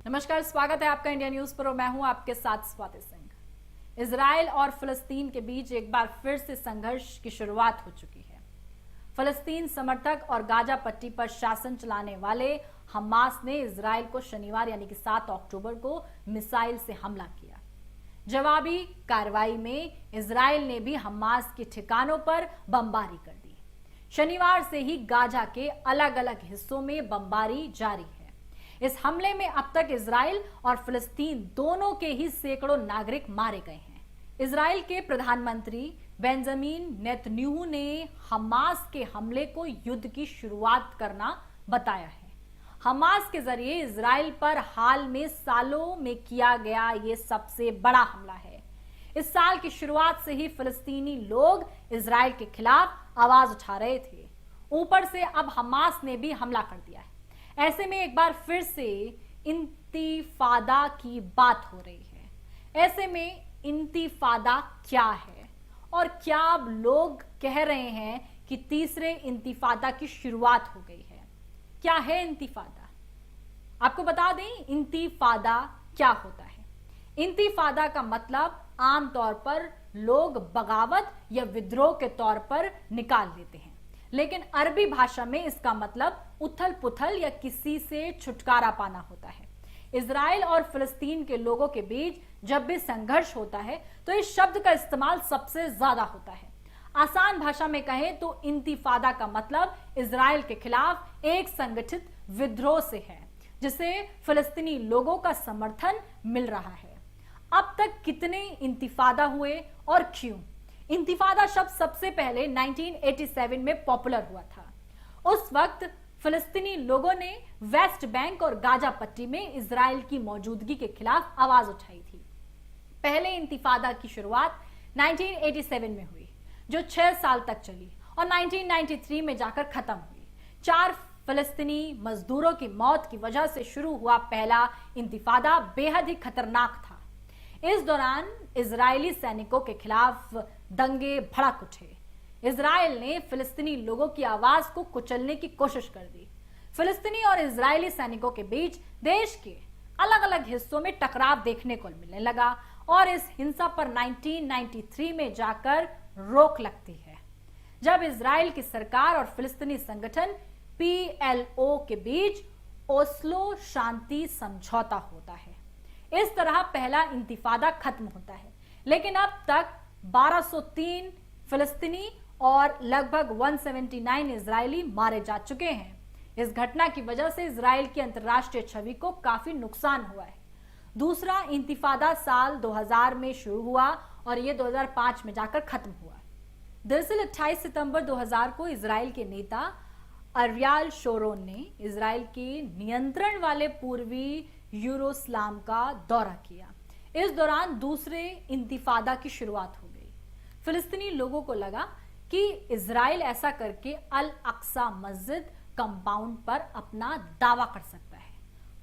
नमस्कार, स्वागत है आपका इंडिया न्यूज पर और मैं हूं आपके साथ स्वाति सिंह। इजराइल और फिलिस्तीन के बीच एक बार फिर से संघर्ष की शुरुआत हो चुकी है। फिलिस्तीन समर्थक और गाजा पट्टी पर शासन चलाने वाले हमास ने इजराइल को शनिवार यानी कि 7 अक्टूबर को मिसाइल से हमला किया। जवाबी कार्रवाई में इजराइल ने भी हमास के ठिकानों पर बमबारी कर दी। शनिवार से ही गाजा के अलग अलग हिस्सों में बमबारी जारी है। इस हमले में अब तक इजराइल और फिलिस्तीन दोनों के ही सैकड़ों नागरिक मारे गए हैं। इजराइल के प्रधानमंत्री बेंजामिन नेतन्याहू ने हमास के हमले को युद्ध की शुरुआत करना बताया है। हमास के जरिए इजराइल पर हाल में सालों में किया गया ये सबसे बड़ा हमला है। इस साल की शुरुआत से ही फिलिस्तीनी लोग इजराइल के खिलाफ आवाज उठा रहे थे। ऊपर से अब हमास ने भी हमला कर दिया है। ऐसे में एक बार फिर से इंतिफादा की बात हो रही है। ऐसे में इंतिफादा क्या है और क्या अब लोग कह रहे हैं कि तीसरे इंतिफादा की शुरुआत हो गई है। क्या है इंतिफादा? आपको बता दें इंतिफादा क्या होता है। इंतिफादा का मतलब आमतौर पर लोग बगावत या विद्रोह के तौर पर निकाल लेते हैं, लेकिन अरबी भाषा में इसका मतलब उथल पुथल या किसी से छुटकारा पाना होता है। इजराइल और फिलिस्तीन के लोगों के बीच जब भी संघर्ष होता है तो इस शब्द का इस्तेमाल सबसे ज्यादा होता है। आसान भाषा में कहें तो इंतिफादा का मतलब इजराइल के खिलाफ एक संगठित विद्रोह से है, जिसे फिलिस्तीनी लोगों का समर्थन मिल रहा है। अब तक कितने इंतिफादा हुए और क्यों? इंतिफादा शब्द सबसे पहले 1987 में पॉपुलर हुआ था। उस वक्त फिलिस्तीनी लोगों ने वेस्ट बैंक और गाजा पट्टी में इजराइल की मौजूदगी के खिलाफ आवाज उठाई थी। पहले इंतिफादा की शुरुआत 1987 में हुई, जो 6 साल तक चली और 1993 में जाकर खत्म हुई। 4 फिलिस्तीनी मजदूरों की मौत की वजह से शुरू हुआ पहला इंतिफादा बेहद ही खतरनाक था। इस दौरान इजरायली सैनिकों के खिलाफ दंगे भड़क उठे। इजराइल ने फिलिस्तीनी लोगों की आवाज को कुचलने की कोशिश कर दी। फिलिस्तीनी और इजरायली सैनिकों के बीच देश के अलग अलग हिस्सों में टकराव देखने को मिलने लगा और इस हिंसा पर 1993 में जाकर रोक लगती है, जब इजराइल की सरकार और फिलिस्तीनी संगठन PLO के बीच ओस्लो शांति समझौता होता है। इस तरह पहला इंतिफादा खत्म होता है, लेकिन अब तक 1203 फिलिस्तीनी और लगभग 179 इजरायली मारे जा चुके हैं। इस घटना की वजह से इजराइल की अंतर्राष्ट्रीय छवि को काफी नुकसान हुआ है। दूसरा इंतिफादा साल 2000 में शुरू हुआ और यह 2005 में जाकर खत्म हुआ। दरअसल 28 सितंबर 2000 को इजराइल के नेता अरियल शोरोन ने इजराइल के नियंत्रण वाले पूर्वी यरूशलेम का दौरा किया। इस दौरान दूसरे इंतिफादा की शुरुआत हो गई। फिलिस्तीनी लोगों को लगा कि इजराइल ऐसा करके अल अक्सा मस्जिद कंपाउंड पर अपना दावा कर सकता है।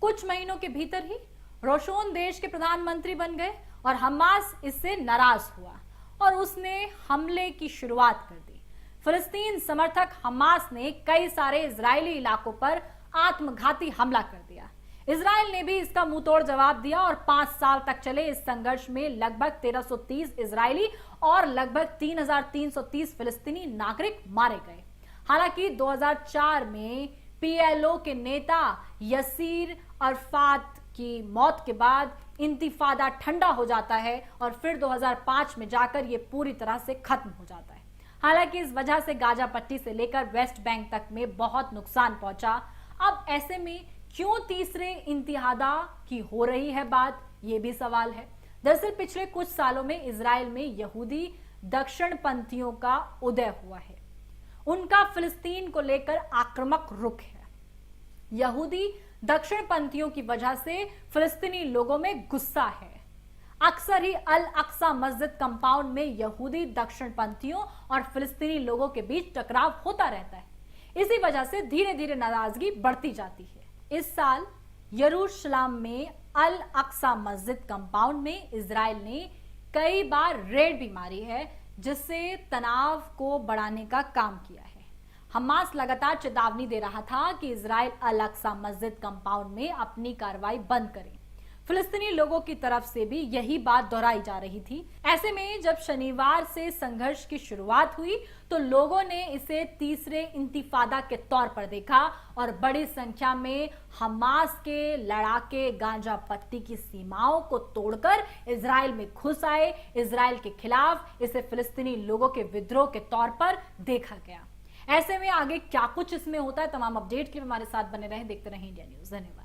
कुछ महीनों के भीतर ही रोशोन देश के प्रधानमंत्री बन गए और हमास इससे नाराज हुआ और उसने हमले की शुरुआत कर दी। फिलिस्तीन समर्थक हमास ने कई सारे इजरायली इलाकों पर आत्मघाती हमला कर दिया। इजराइल ने भी इसका मुंहतोड़ जवाब दिया और 5 साल तक चले इस संघर्ष में लगभग 1330 इजरायली और लगभग 3330 फिलिस्तीनी नागरिक मारे गए। हालांकि 2004 में PLO के नेता यसीर अरफात की मौत के बाद इंतिफादा ठंडा हो जाता है और फिर 2005 में जाकर यह पूरी तरह से खत्म हो जाता है। हालांकि इस वजह से गाजा पट्टी से लेकर वेस्ट बैंक तक में बहुत नुकसान पहुंचा। अब ऐसे में क्यों तीसरे इंतिफादा की हो रही है बात, यह भी सवाल है। दरअसल पिछले कुछ सालों में इजराइल में यहूदी दक्षिणपंथियों का उदय हुआ है। उनका फिलिस्तीन को लेकर आक्रामक रुख है। यहूदी दक्षिणपंथियों की वजह से फिलिस्तीनी लोगों में गुस्सा है। अक्सर ही अल अक्सा मस्जिद कंपाउंड में यहूदी दक्षिणपंथियों और फिलिस्तीनी लोगों के बीच टकराव होता रहता है। इसी वजह से धीरे धीरे नाराजगी बढ़ती जाती है। इस साल यरूशलेम में अल अक्सा मस्जिद कंपाउंड में इजराइल ने कई बार रेड भी मारी है, जिससे तनाव को बढ़ाने का काम किया है। हमास लगातार चेतावनी दे रहा था कि इजराइल अल-अक्सा मस्जिद कंपाउंड में अपनी कार्रवाई बंद करे। फिलिस्तीनी लोगों की तरफ से भी यही बात दोहराई जा रही थी। ऐसे में जब शनिवार से संघर्ष की शुरुआत हुई तो लोगों ने इसे तीसरे इंतिफादा के तौर पर देखा और बड़ी संख्या में हमास के लड़ाके गांजा पट्टी की सीमाओं को तोड़कर इजराइल में घुस आए। इजराइल के खिलाफ इसे फिलिस्तीनी लोगों के विद्रोह के तौर पर देखा गया। ऐसे में आगे क्या कुछ इसमें होता है, तमाम अपडेट के लिए हमारे साथ बने रहें, देखते रहें इंडिया न्यूज़। धन्यवाद।